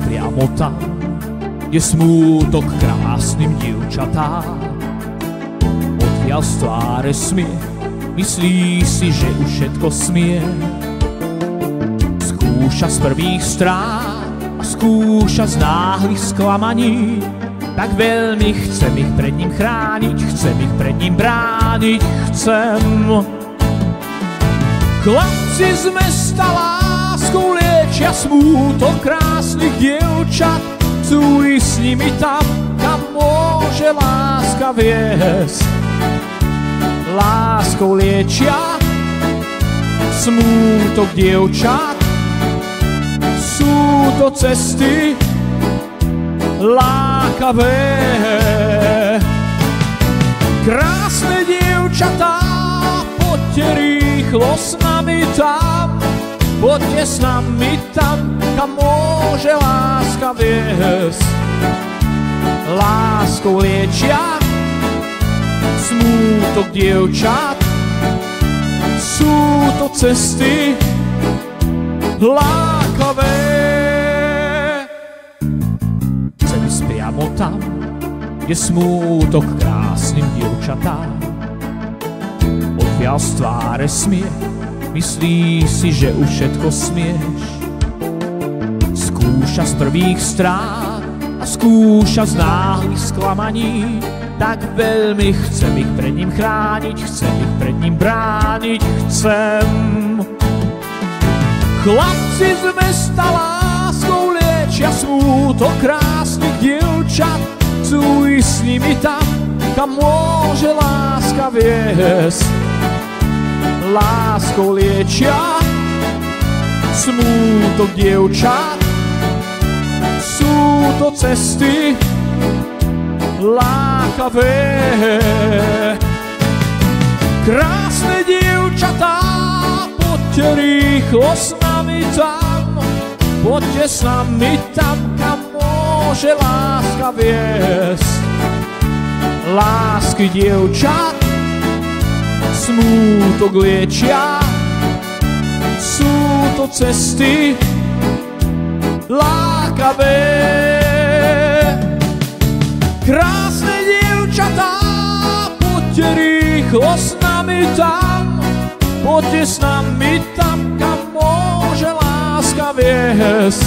priamo tam, kde smútok krásnym dievčatám. Odtiaľ z tváre smiech, myslí si, že už všetko smie. Skúša z prvých strán a skúša z náhlych sklamaní. Tak veľmi chcem ich pred ním chrániť, chcem ich pred ním brániť, chcem. Chlapci z mesta láskou liečia smútok krásnych dievčat. Chcú ísť s nimi tam, kam môže láska viesť. Láskou liečia smútok dievčat. Sú to cesty lákavé. Krásne dievčatá, poďte rýchlo s nami tam. Poďte s nami tam, kam môže láska viesť. Láskou liečia smútok dievčat. Sú to cesty lákavé. Chcem ísť priamo tam, kde smútok krásnym dievčatám. Odtiaľ z tváre smiech, myslí si, že už všetko smieš. Skúša z prvých strán a skúša z náhlych sklamaní. Tak veľmi chcem ich pred ním chrániť, chcem ich pred ním brániť, chcem. Chlapci z mesta láskou liečia smútok krásnych dievčat. Chcú ísť s nimi tam, kam môže láska viesť. Láskou liečia smútok dievčat. Sú to cesty lákavé. Krásne dievčatá, poďte rýchlo s nami tam. Poďte s nami tam, kam môže láska viesť. Lásky dievčat smútok liečia. Sú to cesty lákavé. Krásne dievčatá, poďte rýchlo s nami tam. Poďte s nami tam, kam môže láska viesť.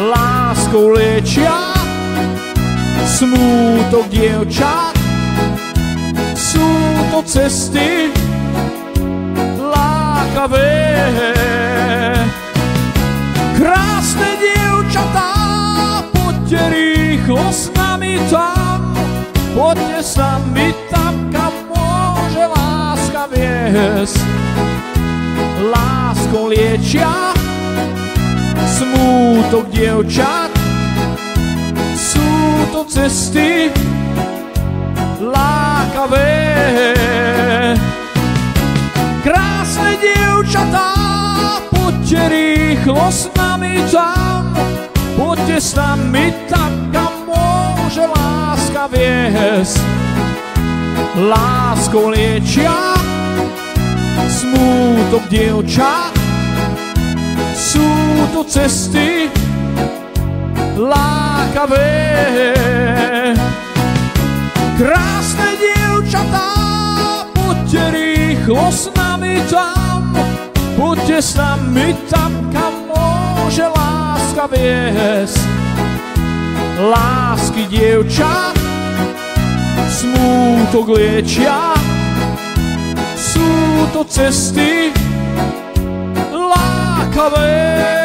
Láskou liečia smútok dievčat. Sú to cesty lákavé. Krásne dievčatá, poďte rýchlo s nami tam. Poďte s nami tam, kam môže láska viesť. Láskou liečia smútok dievčat. Sú to cesty lákavé. Krásne dievčatá, poďte rýchlo s nami tam. Poďte s nami tam, kam môže láska viesť. Láskou liečia smútok dievčat. Sú to cesty lákavé. Krásne dievčatá, poďte rýchlo s nami tam. Poďte s nami tam, kam môže láska viesť. Lásky dievčat smútok liečia. Sú to cesty lákavé.